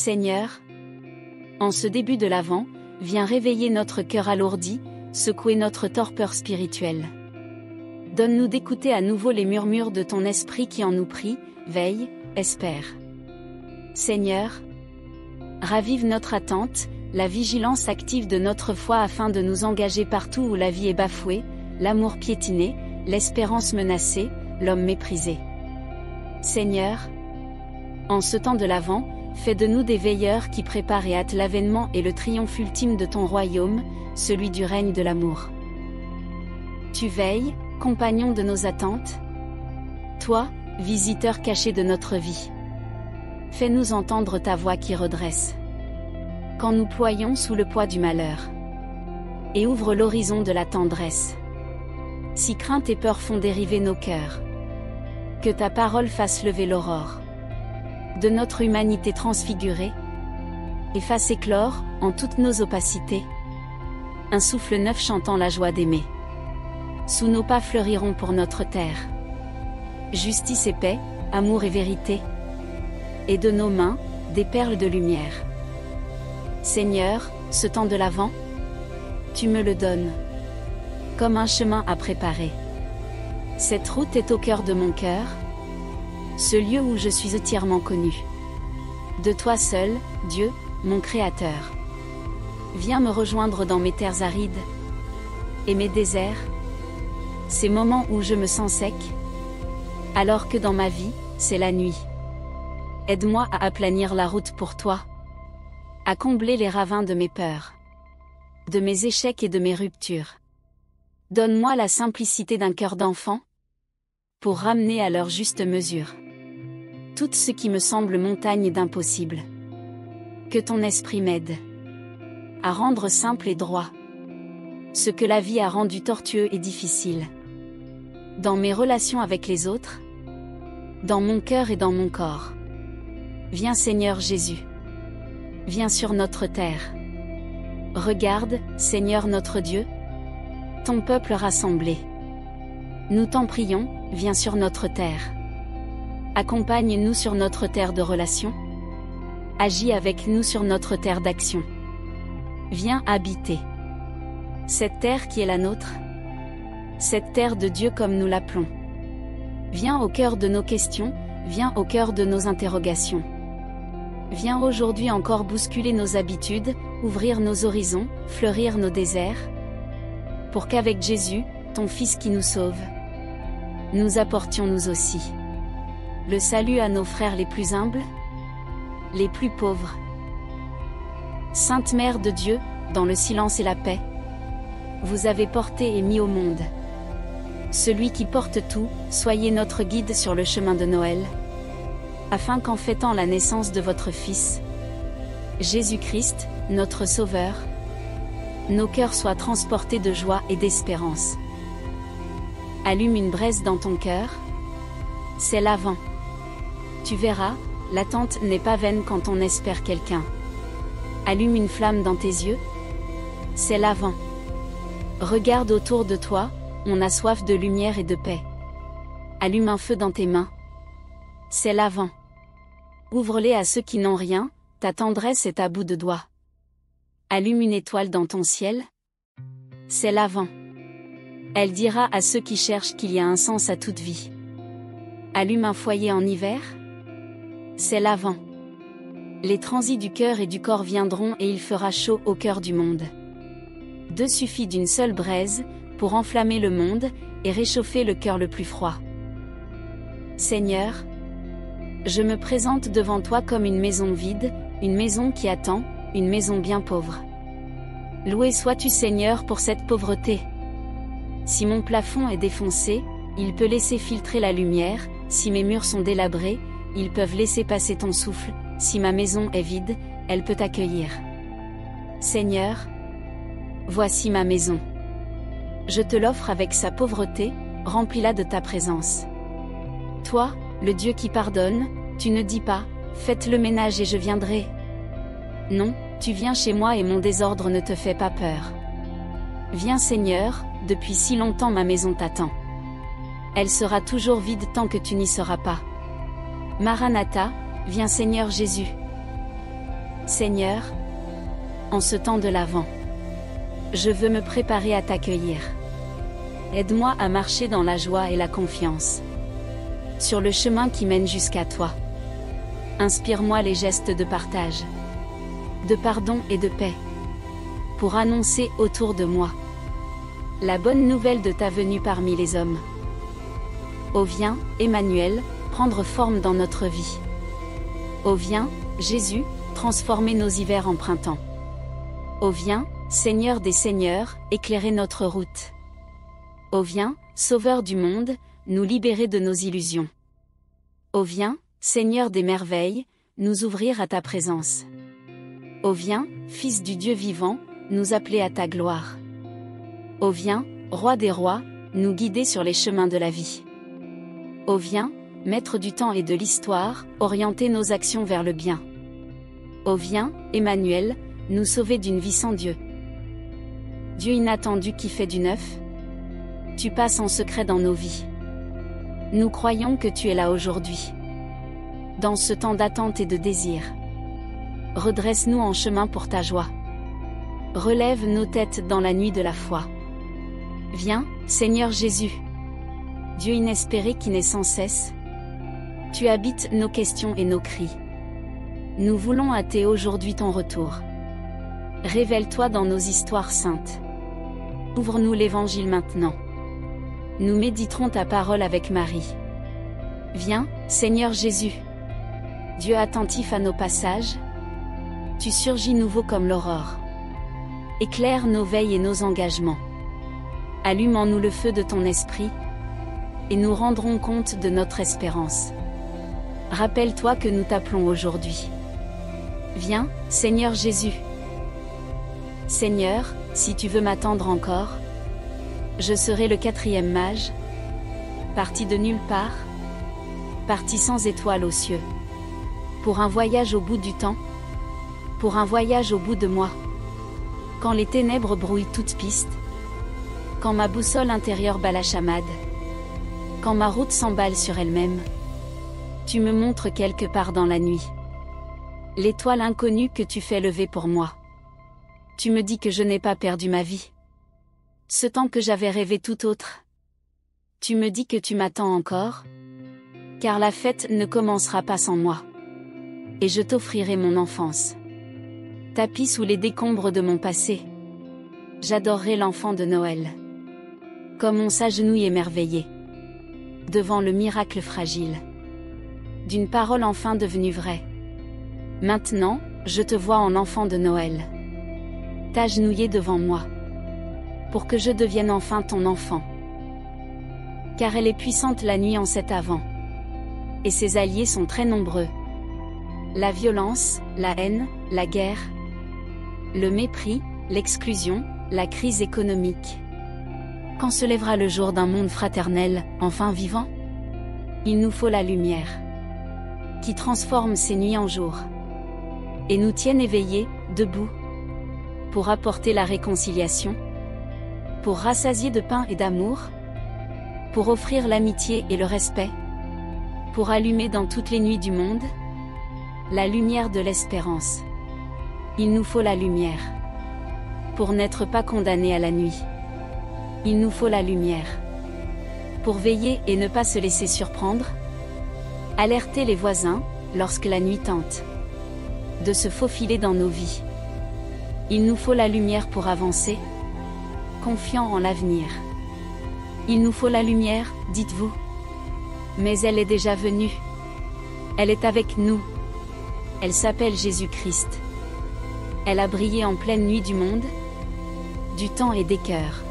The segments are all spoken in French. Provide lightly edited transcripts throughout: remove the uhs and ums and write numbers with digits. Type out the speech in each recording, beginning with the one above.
Seigneur, en ce début de l'Avent, viens réveiller notre cœur alourdi, secouer notre torpeur spirituelle. Donne-nous d'écouter à nouveau les murmures de ton esprit qui en nous prie, veille, espère. Seigneur, ravive notre attente, la vigilance active de notre foi afin de nous engager partout où la vie est bafouée, l'amour piétiné, l'espérance menacée, l'homme méprisé. Seigneur, en ce temps de l'Avent, fais de nous des veilleurs qui préparent et hâtent l'avènement et le triomphe ultime de ton royaume, celui du règne de l'amour. Tu veilles, compagnon de nos attentes. Toi, visiteur caché de notre vie. Fais-nous entendre ta voix qui redresse. Quand nous ployons sous le poids du malheur. Et ouvre l'horizon de la tendresse. Si crainte et peur font dériver nos cœurs. Que ta parole fasse lever l'aurore de notre humanité transfigurée, et fasse éclore, en toutes nos opacités, un souffle neuf chantant la joie d'aimer. Sous nos pas fleuriront pour notre terre justice et paix, amour et vérité, et de nos mains, des perles de lumière. Seigneur, ce temps de l'Avent, tu me le donnes, comme un chemin à préparer. Cette route est au cœur de mon cœur, ce lieu où je suis entièrement connu. De toi seul, Dieu, mon Créateur. Viens me rejoindre dans mes terres arides et mes déserts, ces moments où je me sens sec, alors que dans ma vie, c'est la nuit. Aide-moi à aplanir la route pour toi, à combler les ravins de mes peurs, de mes échecs et de mes ruptures. Donne-moi la simplicité d'un cœur d'enfant, pour ramener à leur juste mesure tout ce qui me semble montagne d'impossible. Que ton esprit m'aide à rendre simple et droit ce que la vie a rendu tortueux et difficile. Dans mes relations avec les autres, dans mon cœur et dans mon corps. Viens Seigneur Jésus. Viens sur notre terre. Regarde, Seigneur notre Dieu, ton peuple rassemblé. Nous t'en prions, viens sur notre terre. Accompagne-nous sur notre terre de relation. Agis avec nous sur notre terre d'action. Viens habiter cette terre qui est la nôtre. Cette terre de Dieu comme nous l'appelons. Viens au cœur de nos questions, viens au cœur de nos interrogations. Viens aujourd'hui encore bousculer nos habitudes, ouvrir nos horizons, fleurir nos déserts. Pour qu'avec Jésus, ton Fils qui nous sauve, nous apportions nous aussi le salut à nos frères les plus humbles, les plus pauvres. Sainte Mère de Dieu, dans le silence et la paix, vous avez porté et mis au monde celui qui porte tout, soyez notre guide sur le chemin de Noël, afin qu'en fêtant la naissance de votre Fils, Jésus-Christ, notre Sauveur, nos cœurs soient transportés de joie et d'espérance. Allume une braise dans ton cœur, c'est l'Avent. Tu verras, l'attente n'est pas vaine quand on espère quelqu'un. Allume une flamme dans tes yeux, c'est l'Avent. Regarde autour de toi, on a soif de lumière et de paix. Allume un feu dans tes mains, c'est l'Avent. Ouvre-les à ceux qui n'ont rien, ta tendresse est à bout de doigts. Allume une étoile dans ton ciel, c'est l'Avent. Elle dira à ceux qui cherchent qu'il y a un sens à toute vie. Allume un foyer en hiver, c'est l'Avent. Les transits du cœur et du corps viendront et il fera chaud au cœur du monde. Deux suffit d'une seule braise, pour enflammer le monde, et réchauffer le cœur le plus froid. Seigneur, je me présente devant toi comme une maison vide, une maison qui attend, une maison bien pauvre. Loué sois-tu Seigneur pour cette pauvreté. Si mon plafond est défoncé, il peut laisser filtrer la lumière, si mes murs sont délabrés, ils peuvent laisser passer ton souffle, si ma maison est vide, elle peut accueillir. Seigneur, voici ma maison. Je te l'offre avec sa pauvreté, remplis-la de ta présence. Toi, le Dieu qui pardonne, tu ne dis pas, faites le ménage et je viendrai. Non, tu viens chez moi et mon désordre ne te fait pas peur. Viens Seigneur, depuis si longtemps ma maison t'attend. Elle sera toujours vide tant que tu n'y seras pas. Maranatha, viens Seigneur Jésus. Seigneur, en ce temps de l'Avent, je veux me préparer à t'accueillir. Aide-moi à marcher dans la joie et la confiance, sur le chemin qui mène jusqu'à toi. Inspire-moi les gestes de partage, de pardon et de paix, pour annoncer autour de moi la bonne nouvelle de ta venue parmi les hommes. Ô viens, Emmanuel, prendre forme dans notre vie. Ô viens, Jésus, transformer nos hivers en printemps. Ô viens, Seigneur des Seigneurs, éclairer notre route. Ô viens, Sauveur du monde, nous libérer de nos illusions. Ô viens, Seigneur des merveilles, nous ouvrir à ta présence. Ô viens, Fils du Dieu vivant, nous appeler à ta gloire. Ô viens, Roi des rois, nous guider sur les chemins de la vie. Ô viens, Maître du temps et de l'histoire, orienter nos actions vers le bien. Ô viens, Emmanuel, nous sauver d'une vie sans Dieu. Dieu inattendu qui fait du neuf, tu passes en secret dans nos vies. Nous croyons que tu es là aujourd'hui. Dans ce temps d'attente et de désir, redresse-nous en chemin pour ta joie. Relève nos têtes dans la nuit de la foi. Viens, Seigneur Jésus, Dieu inespéré qui naît sans cesse. Tu habites nos questions et nos cris. Nous voulons hâter aujourd'hui ton retour. Révèle-toi dans nos histoires saintes. Ouvre-nous l'évangile maintenant. Nous méditerons ta parole avec Marie. Viens, Seigneur Jésus, Dieu attentif à nos passages. Tu surgis nouveau comme l'aurore. Éclaire nos veilles et nos engagements. Allume en nous le feu de ton esprit, et nous rendrons compte de notre espérance. Rappelle-toi que nous t'appelons aujourd'hui. Viens, Seigneur Jésus. Seigneur, si tu veux m'attendre encore, je serai le 4e mage, parti de nulle part, parti sans étoile aux cieux, pour un voyage au bout du temps, pour un voyage au bout de moi. Quand les ténèbres brouillent toute piste, quand ma boussole intérieure bat la chamade, quand ma route s'emballe sur elle-même, tu me montres quelque part dans la nuit l'étoile inconnue que tu fais lever pour moi. Tu me dis que je n'ai pas perdu ma vie, ce temps que j'avais rêvé tout autre. Tu me dis que tu m'attends encore, car la fête ne commencera pas sans moi. Et je t'offrirai mon enfance. Tapis sous les décombres de mon passé, j'adorerai l'enfant de Noël. Comme on s'agenouille émerveillé devant le miracle fragile d'une parole enfin devenue vraie. Maintenant, je te vois en enfant de Noël, t'agenouiller devant moi, pour que je devienne enfin ton enfant. Car elle est puissante la nuit en cet Avant, et ses alliés sont très nombreux. La violence, la haine, la guerre, le mépris, l'exclusion, la crise économique. Quand se lèvera le jour d'un monde fraternel, enfin vivant? Il nous faut la lumière, qui transforme ces nuits en jours, et nous tienne éveillés, debout, pour apporter la réconciliation, pour rassasier de pain et d'amour, pour offrir l'amitié et le respect, pour allumer dans toutes les nuits du monde la lumière de l'espérance. Il nous faut la lumière, pour n'être pas condamnés à la nuit. Il nous faut la lumière, pour veiller et ne pas se laisser surprendre, alerter les voisins, lorsque la nuit tente de se faufiler dans nos vies. Il nous faut la lumière pour avancer, confiant en l'avenir. Il nous faut la lumière, dites-vous. Mais elle est déjà venue. Elle est avec nous. Elle s'appelle Jésus-Christ. Elle a brillé en pleine nuit du monde, du temps et des cœurs.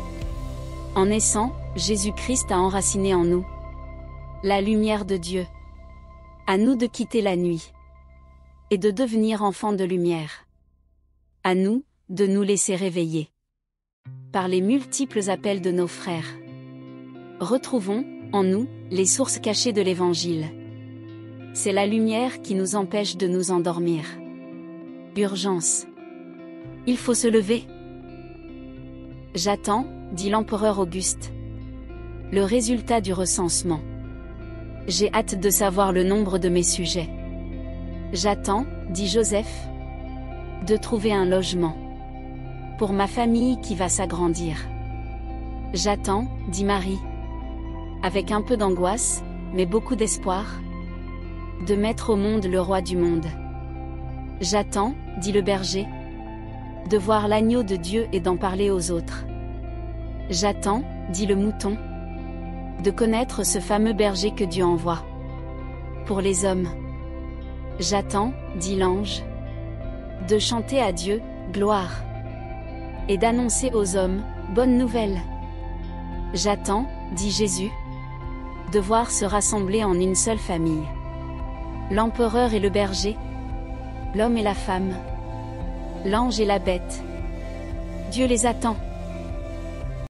En naissant, Jésus-Christ a enraciné en nous la lumière de Dieu. À nous de quitter la nuit et de devenir enfants de lumière. À nous de nous laisser réveiller par les multiples appels de nos frères. Retrouvons, en nous, les sources cachées de l'Évangile. C'est la lumière qui nous empêche de nous endormir. Urgence. Il faut se lever. J'attends, dit l'empereur Auguste, le résultat du recensement. J'ai hâte de savoir le nombre de mes sujets. J'attends, dit Joseph, De trouver un logement. Pour ma famille qui va s'agrandir. J'attends, dit Marie. Avec un peu d'angoisse, mais beaucoup d'espoir. De mettre au monde le roi du monde. J'attends, dit le berger. De voir l'agneau de Dieu et d'en parler aux autres. J'attends, dit le mouton. De connaître ce fameux berger que Dieu envoie. Pour les hommes. J'attends, dit l'ange. De chanter à Dieu, gloire. Et d'annoncer aux hommes, bonne nouvelle. J'attends, dit Jésus. De voir se rassembler en une seule famille. L'empereur et le berger. L'homme et la femme. L'ange et la bête. Dieu les attend.